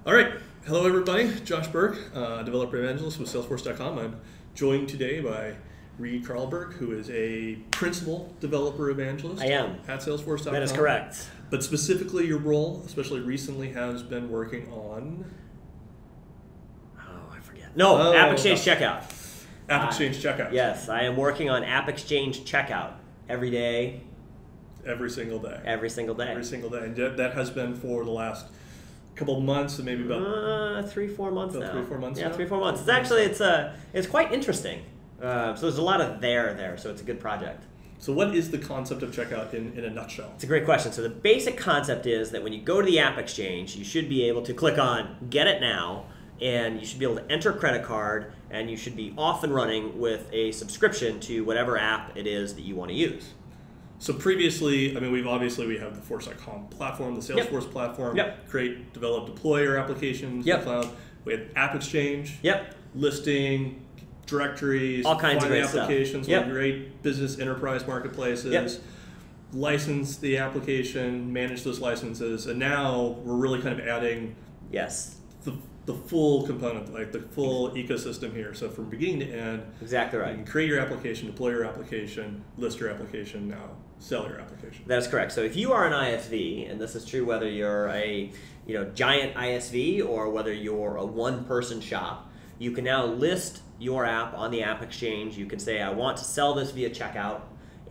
All right. Hello, everybody. Josh Burke, developer evangelist with Salesforce.com. I'm joined today by Reid Carlberg, who is a principal developer evangelist. I am. At Salesforce.com. That is correct. But specifically, your role, especially recently, has been working on... Oh, I forget. No, AppExchange Checkout. AppExchange Checkout. Yes, I am working on AppExchange Checkout every day. Every single day. Every single day. Every single day. And that has been for the last couple of months, and maybe about 3-4 months about now. 3-4 months. Yeah, now? 3-4 months. It's actually it's quite interesting. So there's a lot of there, so it's a good project. So what is the concept of checkout in a nutshell? It's a great question. So the basic concept is that when you go to the AppExchange, you should be able to click on Get It Now, and you should be able to enter a credit card, and you should be off and running with a subscription to whatever app it is that you want to use. So previously, I mean, we have the Force.com platform, the Salesforce platform, create, develop, deploy your applications in the cloud. We had AppExchange, listing, directories, all kinds of great applications, stuff. great business enterprise marketplaces, license the application, manage those licenses, and now we're really kind of adding the full component, like the full ecosystem here. So from beginning to end, exactly right. You can create your application, deploy your application, list your application, now sell your application. That is correct. So if you are an ISV, and this is true whether you're a giant ISV or whether you're a one-person shop, you can now list your app on the AppExchange. You can say, I want to sell this via checkout.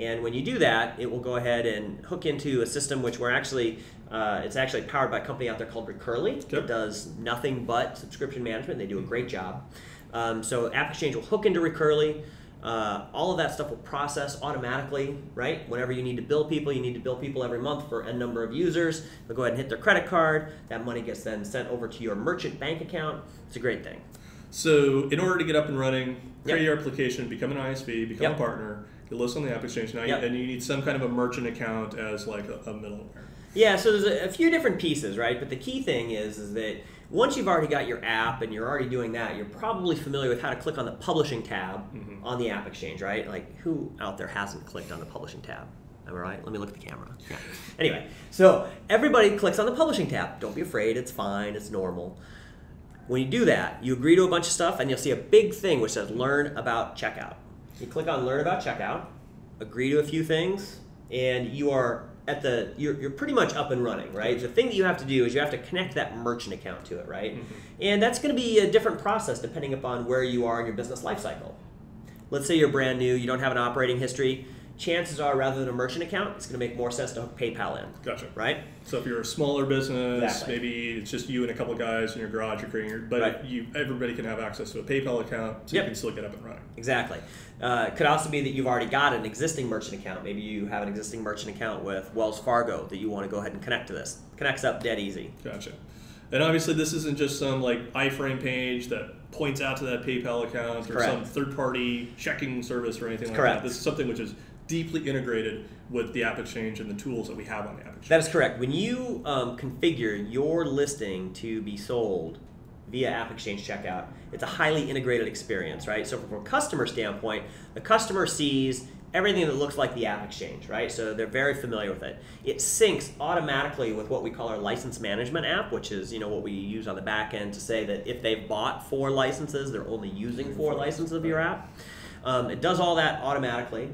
And when you do that, it will go ahead and hook into a system which we're actually, it's actually powered by a company out there called Recurly. It does nothing but subscription management. They do a great job. So AppExchange will hook into Recurly. All of that stuff will process automatically, right? Whenever you need to bill people, you need to bill people every month for a number of users. They'll go ahead and hit their credit card. That money gets then sent over to your merchant bank account. It's a great thing. So in order to get up and running, create your application, become an ISV, become a partner, you list on the AppExchange now, and you need some kind of a merchant account as like a middleware. Yeah, so there's a few different pieces, right? But the key thing is that once you've already got your app and you're already doing that, you're probably familiar with how to click on the publishing tab on the AppExchange, right? Like, who out there hasn't clicked on the publishing tab? Am I right? Let me look at the camera. Yeah. Anyway, so everybody clicks on the publishing tab. Don't be afraid, it's fine, it's normal. When you do that, you agree to a bunch of stuff, and you'll see a big thing which says Learn About Checkout. You click on Learn About Checkout, agree to a few things, and you are you're pretty much up and running, right? The thing that you have to do is you have to connect that merchant account to it, right? And that's going to be a different process depending upon where you are in your business life cycle. Let's say you're brand new, you don't have an operating history. Chances are, rather than a merchant account, it's going to make more sense to hook PayPal in. Gotcha. Right? So if you're a smaller business, maybe it's just you and a couple of guys in your garage, you're creating everybody can have access to a PayPal account, so you can still get up and running. Exactly. It could also be that you've already got an existing merchant account. Maybe you have an existing merchant account with Wells Fargo that you want to go ahead and connect to this. Connects up dead easy. Gotcha. And obviously this isn't just some like iframe page that points out to that PayPal account or some third-party checking service or anything like that. This is something which is deeply integrated with the AppExchange and the tools that we have on the AppExchange. That is correct. When you configure your listing to be sold via AppExchange Checkout, it's a highly integrated experience, right? So from a customer standpoint, the customer sees everything that looks like the AppExchange, right? So they're very familiar with it. It syncs automatically with what we call our license management app, which is what we use on the back end to say that if they've bought 4 licenses, they're only using 4 licenses of your app. It does all that automatically.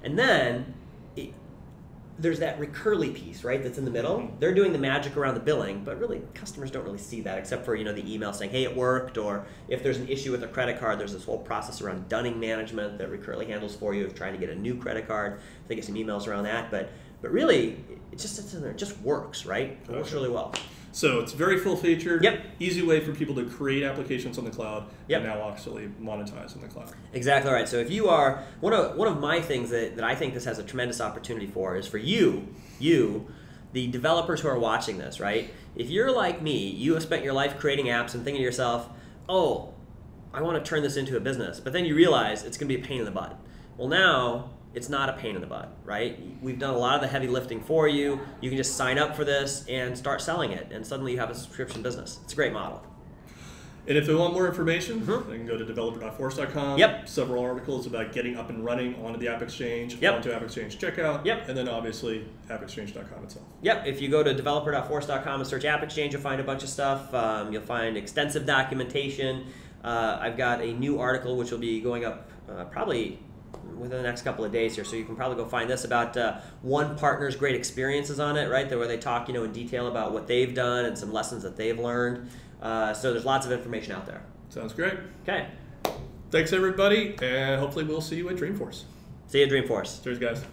And then there's that Recurly piece, right, that's in the middle. They're doing the magic around the billing, but really customers don't really see that except for the email saying, hey, it worked, or if there's an issue with a credit card, there's this whole process around dunning management that Recurly handles for you of trying to get a new credit card. They get some emails around that, but really it just sits in there. It just works, right? It works really well. So it's very full-featured, easy way for people to create applications on the cloud and now actually monetize on the cloud. Exactly right. So if you are, one of my things that I think this has a tremendous opportunity for is for you, the developers who are watching this, right? If you're like me, you have spent your life creating apps and thinking to yourself, oh, I want to turn this into a business, but then you realize it's going to be a pain in the butt. Well, now it's not a pain in the butt, right? We've done a lot of the heavy lifting for you. You can just sign up for this and start selling it, and suddenly you have a subscription business. It's a great model. And if they want more information, they can go to developer.force.com. Yep. Several articles about getting up and running onto the AppExchange, onto AppExchange Checkout, and then obviously AppExchange.com itself. Yep. If you go to developer.force.com and search AppExchange, you'll find a bunch of stuff. You'll find extensive documentation. I've got a new article which will be going up probably within the next couple of days here, so you can probably go find this about one partner's great experiences on it, right? Where they talk, in detail about what they've done and some lessons that they've learned. So there's lots of information out there. Sounds great. Okay. Thanks, everybody, and hopefully we'll see you at Dreamforce. See you at Dreamforce. Cheers, guys.